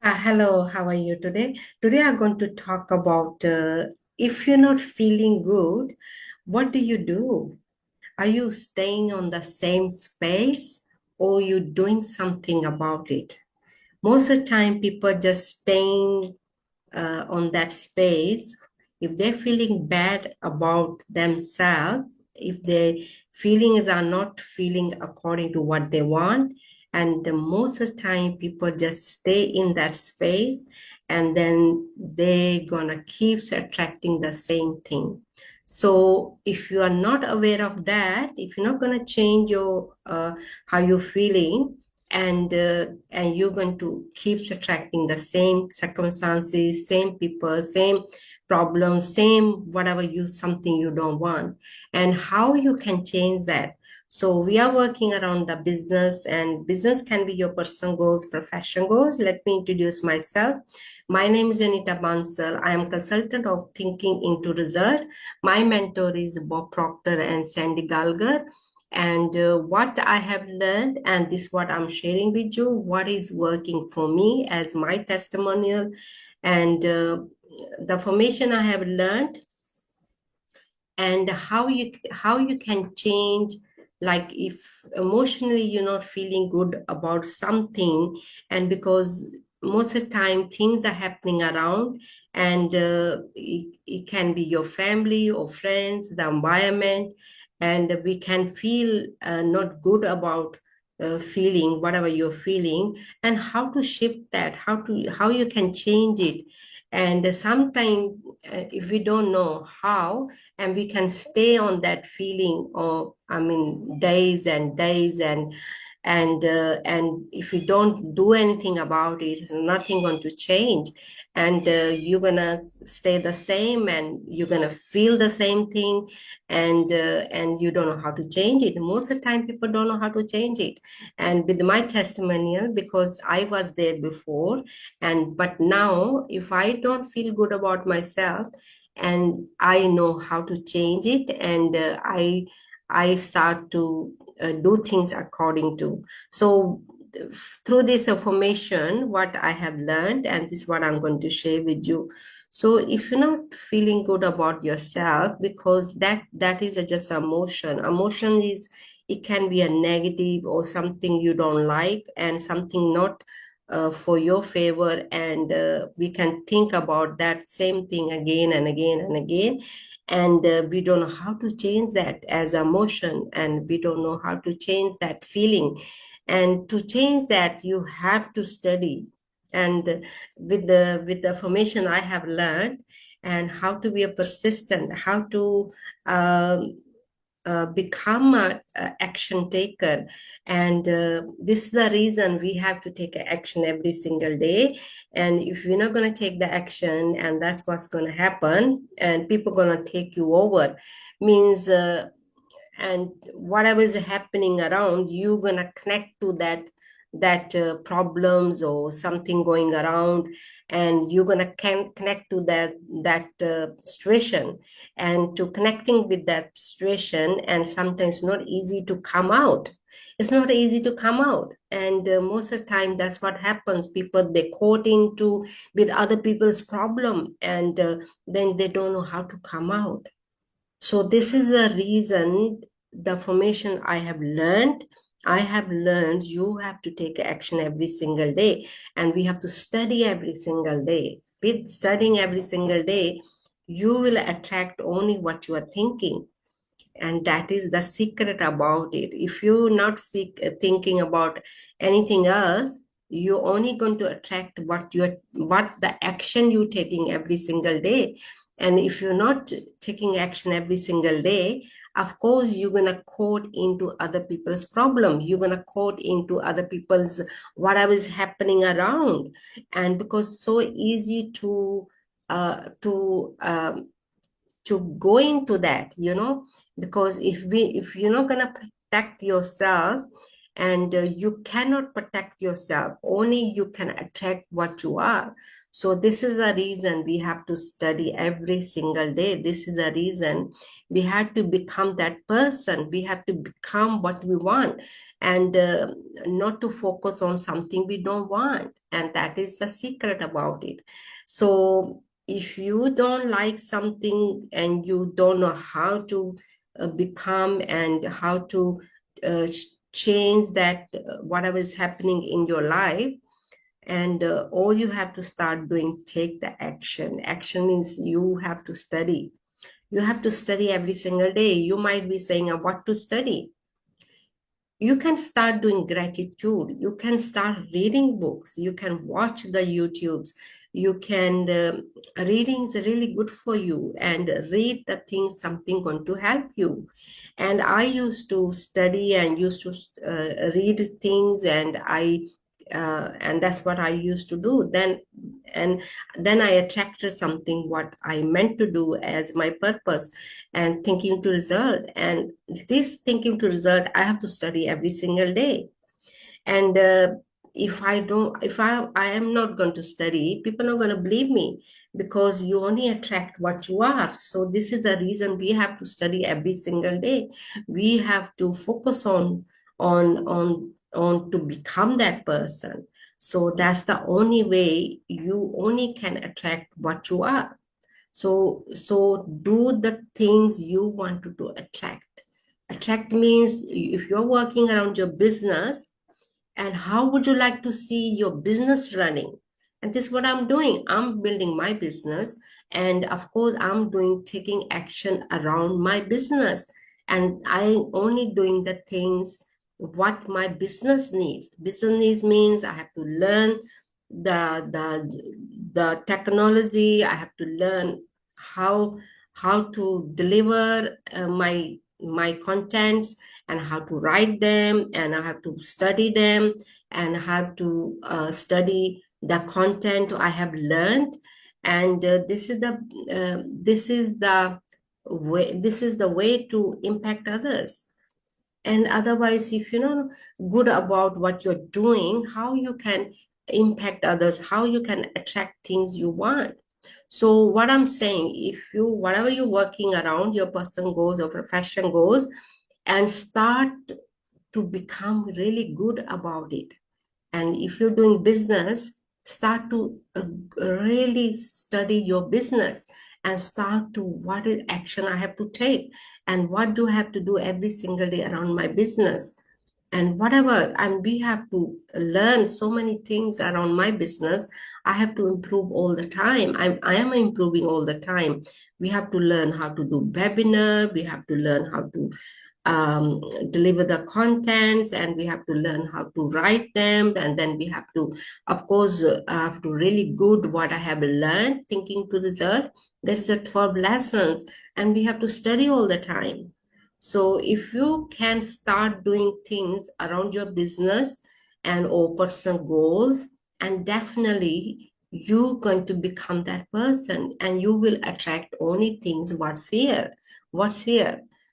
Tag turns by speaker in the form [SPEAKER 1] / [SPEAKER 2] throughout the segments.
[SPEAKER 1] Hello, how are you today? Today I'm going to talk about if you're not feeling good, what do you do? Are you staying on the same space or you doing something about it? Most of the time, people just staying on that space. If they're feeling bad about themselves, if their feelings are not feeling according to what they want, and most of the time people just stay in that space, and then they're gonna keep attracting the same thing. So if you are not aware of that, if you're not gonna change your how you're feeling, and you're going to keep attracting the same circumstances, same people, same problems, same whatever you something you don't want, and how you can change that. So we are working around the business, and business can be your personal goals, professional goals. Let me introduce myself. My name is Anita Bansal. I am consultant of thinking into result. My mentor is Bob Proctor and Sandy Galgar, and what I have learned, and this is what I'm sharing with you, what is working for me as my testimonial, and the formation I have learned, and how you can change, like if emotionally you're not feeling good about something, and because most of the time things are happening around, and it can be your family or friends, the environment, and we can feel not good about feeling whatever you're feeling, and how to shift that, how you can change it. And sometimes if we don't know how, and we can stay on that feeling, or I mean days and days, and if you don't do anything about it, it's nothing going to change, and you're gonna stay the same, and you're gonna feel the same thing, and you don't know how to change it. Most of the time people don't know how to change it. And with my testimonial, because I was there before, and but now if I don't feel good about myself, and I know how to change it, and I start to do things according to. So through this information, what I have learned, and this is what I'm going to share with you. So if you're not feeling good about yourself, because that is just emotion. Emotion is, it can be a negative or something you don't like, and something not for your favor, and we can think about that same thing again and again and again, and we don't know how to change that as emotion, and we don't know how to change that feeling. And to change that, you have to study, and with the information I have learned, and how to be a persistent, how to um, become a action taker. And this is the reason we have to take action every single day. And if you're not going to take the action, and that's what's going to happen, and people going to take you over, means and whatever is happening around, you're going to connect to that problems or something going around, and you're going to connect to that situation, and to connecting with that situation, and sometimes not easy to come out. It's not easy to come out, and most of the time that's what happens. People, they caught into with other people's problem, and then they don't know how to come out. So this is the reason, the formation I have learned you have to take action every single day, and we have to study every single day. With studying every single day, you will attract only what you are thinking. And that is the secret about it. If you're not thinking about anything else, you're only going to attract what the action you're taking every single day. And if you're not taking action every single day, of course you're going to caught into other people's problem, you're going to caught into other people's whatever is happening around. And because so easy to go into that, because if you're not going to protect yourself, and you cannot protect yourself. Only you can attract what you are. So this is the reason we have to study every single day. This is the reason we have to become that person. We have to become what we want, and not to focus on something we don't want. And that is the secret about it. So if you don't like something and you don't know how to become and how to uh, change that, whatever is happening in your life, and all you have to start doing, take the action. Action means you have to study. You have to study every single day. You might be saying, what to study? You can start doing gratitude. You can start reading books. You can watch the YouTubes. You can, reading is really good for you, and read the things, something going to help you. And I used to study and used to read things, and that's what I used to do then. And then I attracted something what I meant to do as my purpose, and thinking to result. And this thinking to result, I have to study every single day. And if I don't, if I am not going to study, people are going to believe me, because you only attract what you are. So this is the reason we have to study every single day. We have to focus on to become that person. So that's the only way you only can attract what you are. So do the things you want to attract. Attract means if you're working around your business, and how would you like to see your business running? And this is what I'm doing. I'm building my business, and of course I'm doing, taking action around my business, and I'm only doing the things what my business needs. Business needs means I have to learn the technology. I have to learn how to deliver my contents, and how to write them, and I have to study them, and I have to study the content I have learned. And this is the way to impact others. And otherwise, if you're not good about what you're doing, how you can impact others, how you can attract things you want. So what I'm saying, if you, whatever you're working around, your person goes or profession goes, and start to become really good about it. And if you're doing business, start to really study your business, and start to, what is action I have to take, and what do I have to do every single day around my business, and whatever. And we have to learn so many things around my business. I have to improve all the time. I am improving all the time. We have to learn how to do webinar. We have to learn how to deliver the contents, and we have to learn how to write them. And then we have to, of course, have to really good what I have learned, thinking to result. There's the 12 lessons, and we have to study all the time. So if you can start doing things around your business and or personal goals, and definitely you're going to become that person, and you will attract only things what's here.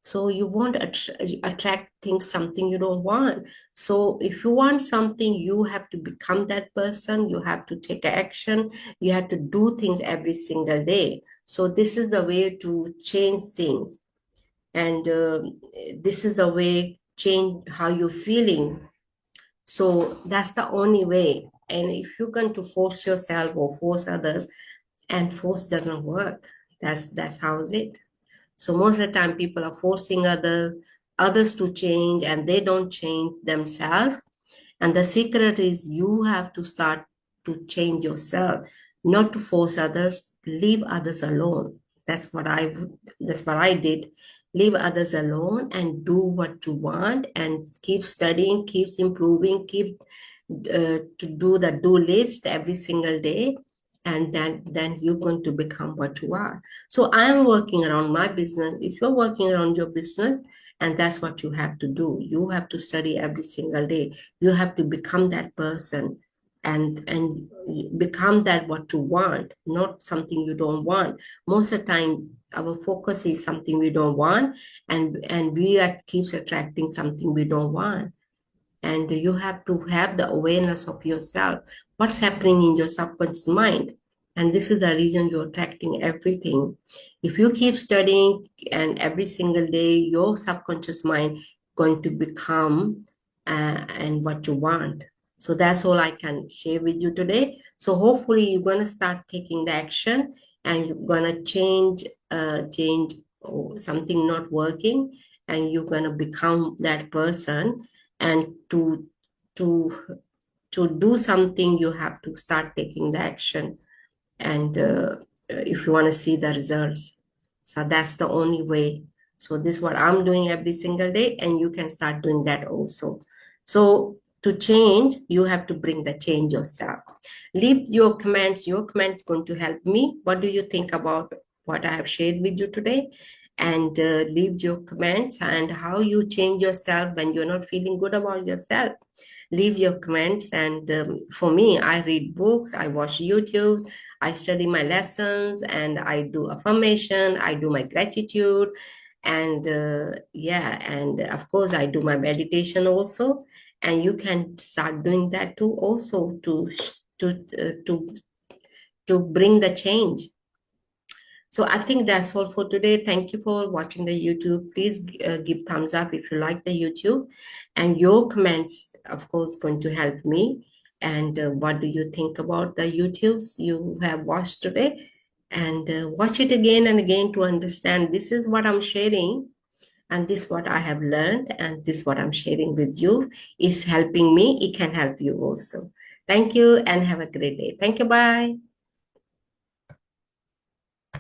[SPEAKER 1] So you won't attract things, something you don't want. So if you want something, you have to become that person. You have to take action. You have to do things every single day. So this is the way to change things. And this is the way change how you're feeling. So that's the only way. And if you're going to force yourself or force others, and force doesn't work, that's how is it. So most of the time people are forcing others to change, and they don't change themselves. And the secret is you have to start to change yourself, not to force others, leave others alone. That's what I did. Leave others alone and do what you want, and keep studying, keeps improving, keep to do the do list every single day. And then you're going to become what you are. So I'm working around my business. If you're working around your business, and that's what you have to do, you have to study every single day. You have to become that person, and become that what you want, not something you don't want. Most of the time our focus is something we don't want, and we keeps attracting something we don't want. and you have to have the awareness of yourself, what's happening in your subconscious mind. And this is the reason you're attracting everything. If you keep studying and every single day your subconscious mind going to become and what you want. So that's all I can share with you today. So hopefully you're going to start taking the action, and you're going to change something not working, and you're going to become that person. And to to do something, you have to start taking the action. And if you want to see the results, so that's the only way. So this is what I'm doing every single day, and you can start doing that also. So to change, you have to bring the change yourself. Leave your comments. Your comments going to help me. What do you think about what I have shared with you today? And leave your comments and how you change yourself when you're not feeling good about yourself. Leave your comments. And for me, I read books, I watch YouTubes, I study my lessons, and I do affirmation, I do my gratitude, and yeah, and of course I do my meditation also. And you can start doing that too also, to to bring the change. So I think that's all for today. Thank you for watching the YouTube. Please give thumbs up if you like the YouTube, and your comments, of course, going to help me. And what do you think about the YouTubes you have watched today? And watch it again and again to understand this is what I'm sharing, and this what I have learned, and this what I'm sharing with you is helping me. It can help you also. Thank you and have a great day. Thank you. Bye.